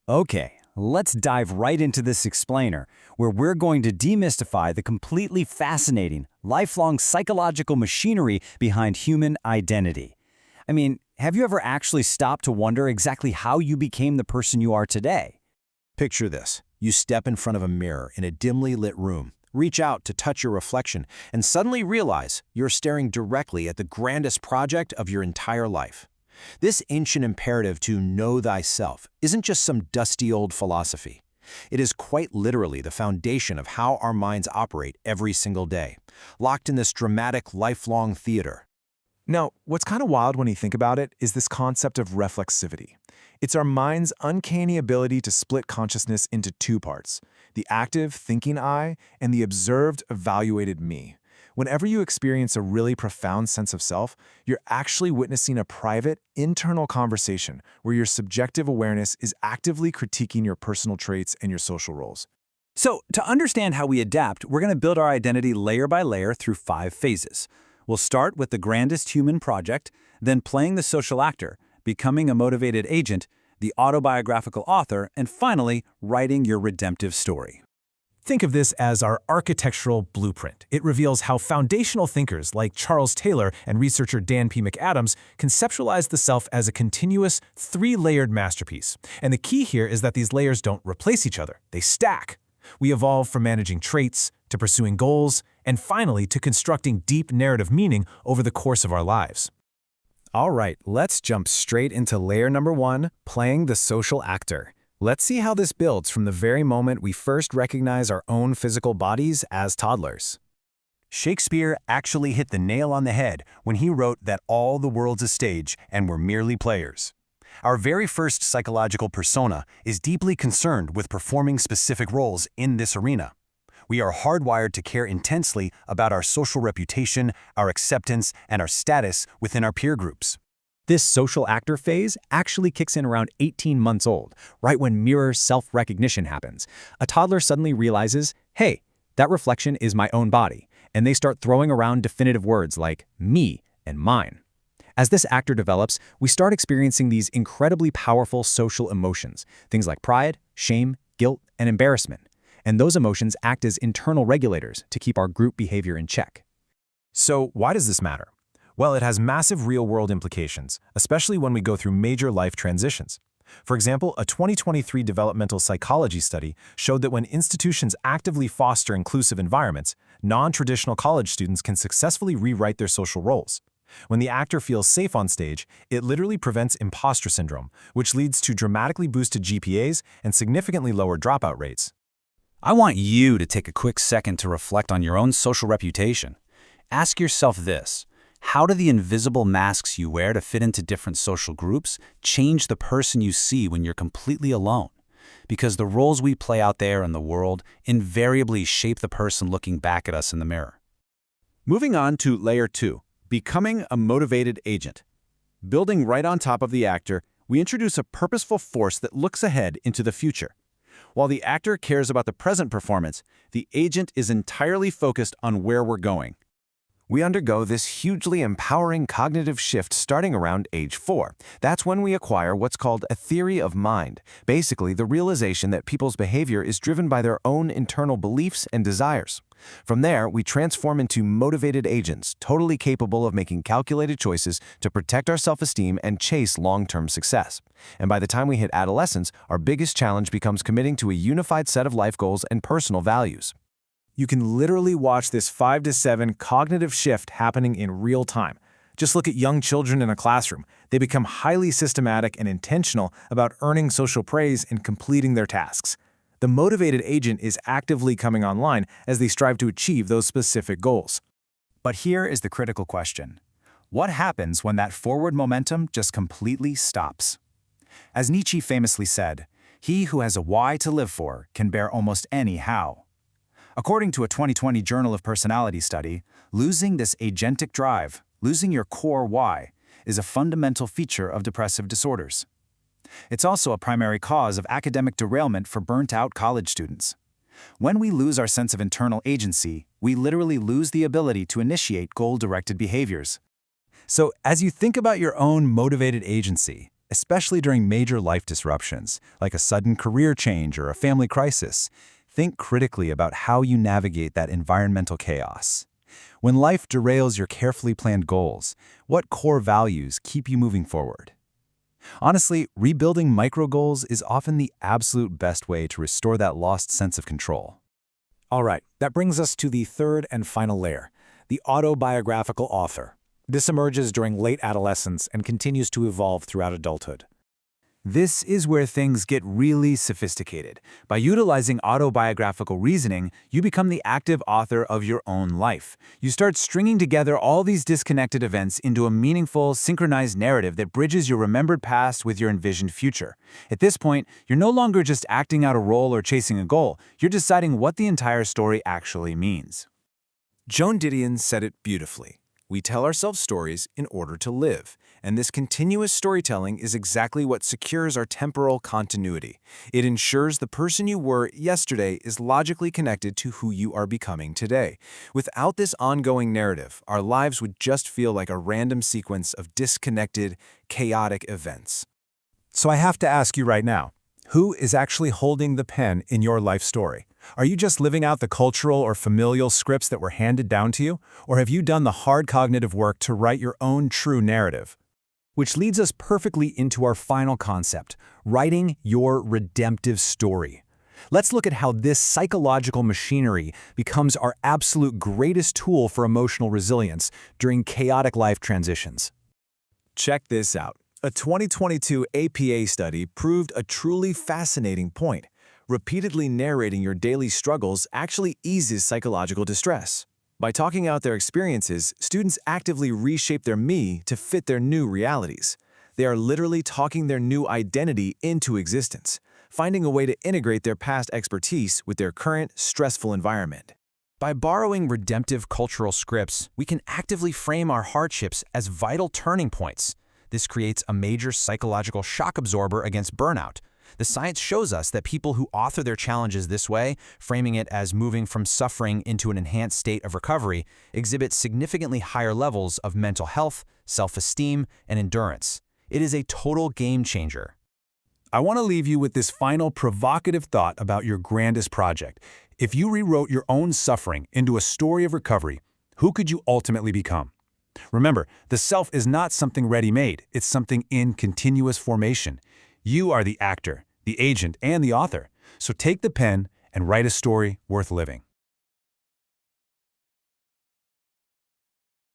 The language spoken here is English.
Okay, let's dive right into this explainer, where we're going to demystify the completely fascinating, lifelong psychological machinery behind human identity. I mean, have you ever actually stopped to wonder exactly how you became the person you are today? Picture this. You step in front of a mirror in a dimly lit room, reach out to touch your reflection, and suddenly realize you're staring directly at the grandest project of your entire life. This ancient imperative to know thyself isn't just some dusty old philosophy. It is quite literally the foundation of how our minds operate every single day, locked in this dramatic, lifelong theater. Now, what's kind of wild when you think about it is this concept of reflexivity. It's our mind's uncanny ability to split consciousness into two parts, the active, thinking I and the observed, evaluated me. Whenever you experience a really profound sense of self, you're actually witnessing a private, internal conversation where your subjective awareness is actively critiquing your personal traits and your social roles. So, to understand how we adapt, we're going to build our identity layer by layer through 5 phases. We'll start with the grandest human project, then playing the social actor, becoming a motivated agent, the autobiographical author, and finally, writing your redemptive story. Think of this as our architectural blueprint. It reveals how foundational thinkers like Charles Taylor and researcher Dan P. McAdams conceptualized the self as a continuous, 3-layered masterpiece. And the key here is that these layers don't replace each other, they stack. We evolve from managing traits, to pursuing goals, and finally to constructing deep narrative meaning over the course of our lives. All right, let's jump straight into layer number 1, playing the social actor. Let's see how this builds from the very moment we first recognize our own physical bodies as toddlers. Shakespeare actually hit the nail on the head when he wrote that all the world's a stage and we're merely players. Our very first psychological persona is deeply concerned with performing specific roles in this arena. We are hardwired to care intensely about our social reputation, our acceptance, and our status within our peer groups. This social actor phase actually kicks in around 18 months old, right when mirror self-recognition happens. A toddler suddenly realizes, hey, that reflection is my own body, and they start throwing around definitive words like me and mine. As this actor develops, we start experiencing these incredibly powerful social emotions, things like pride, shame, guilt, and embarrassment. And those emotions act as internal regulators to keep our group behavior in check. So why does this matter? Well, it has massive real-world implications, especially when we go through major life transitions. For example, a 2023 developmental psychology study showed that when institutions actively foster inclusive environments, non-traditional college students can successfully rewrite their social roles. When the actor feels safe on stage, it literally prevents imposter syndrome, which leads to dramatically boosted GPAs and significantly lower dropout rates. I want you to take a quick second to reflect on your own social reputation. Ask yourself this: how do the invisible masks you wear to fit into different social groups change the person you see when you're completely alone? Because the roles we play out there in the world invariably shape the person looking back at us in the mirror. Moving on to layer 2, becoming a motivated agent. Building right on top of the actor, we introduce a purposeful force that looks ahead into the future. While the actor cares about the present performance, the agent is entirely focused on where we're going. We undergo this hugely empowering cognitive shift starting around age 4. That's when we acquire what's called a theory of mind, basically the realization that people's behavior is driven by their own internal beliefs and desires. From there, we transform into motivated agents, totally capable of making calculated choices to protect our self-esteem and chase long-term success. And by the time we hit adolescence, our biggest challenge becomes committing to a unified set of life goals and personal values. You can literally watch this 5 to 7 cognitive shift happening in real time. Just look at young children in a classroom. They become highly systematic and intentional about earning social praise and completing their tasks. The motivated agent is actively coming online as they strive to achieve those specific goals. But here is the critical question: what happens when that forward momentum just completely stops? As Nietzsche famously said, "He who has a why to live for can bear almost any how." According to a 2020 Journal of Personality study, losing this agentic drive, losing your core why, is a fundamental feature of depressive disorders. It's also a primary cause of academic derailment for burnt-out college students. When we lose our sense of internal agency, we literally lose the ability to initiate goal-directed behaviors. So, as you think about your own motivated agency, especially during major life disruptions, like a sudden career change or a family crisis. Think critically about how you navigate that environmental chaos. When life derails your carefully planned goals, what core values keep you moving forward? Honestly, rebuilding micro-goals is often the absolute best way to restore that lost sense of control. All right, that brings us to the third and final layer, the autobiographical author. This emerges during late adolescence and continues to evolve throughout adulthood. This is where things get really sophisticated. By utilizing autobiographical reasoning, you become the active author of your own life. You start stringing together all these disconnected events into a meaningful, synchronized narrative that bridges your remembered past with your envisioned future. At this point, you're no longer just acting out a role or chasing a goal. You're deciding what the entire story actually means. Joan Didion said it beautifully. We tell ourselves stories in order to live, and this continuous storytelling is exactly what secures our temporal continuity. It ensures the person you were yesterday is logically connected to who you are becoming today. Without this ongoing narrative, our lives would just feel like a random sequence of disconnected, chaotic events. So I have to ask you right now, who is actually holding the pen in your life story? Are you just living out the cultural or familial scripts that were handed down to you? Or have you done the hard cognitive work to write your own true narrative? Which leads us perfectly into our final concept, writing your redemptive story. Let's look at how this psychological machinery becomes our absolute greatest tool for emotional resilience during chaotic life transitions. Check this out. A 2022 APA study proved a truly fascinating point. Repeatedly narrating your daily struggles actually eases psychological distress. By talking out their experiences, students actively reshape their me to fit their new realities. They are literally talking their new identity into existence, finding a way to integrate their past expertise with their current stressful environment. By borrowing redemptive cultural scripts, we can actively frame our hardships as vital turning points. This creates a major psychological shock absorber against burnout. The science shows us that people who author their challenges this way, framing it as moving from suffering into an enhanced state of recovery, exhibit significantly higher levels of mental health, self-esteem, and endurance. It is a total game changer. I want to leave you with this final provocative thought about your grandest project. If you rewrote your own suffering into a story of recovery, who could you ultimately become? Remember, the self is not something ready-made. It's something in continuous formation. You are the actor, the agent, and the author. So take the pen and write a story worth living.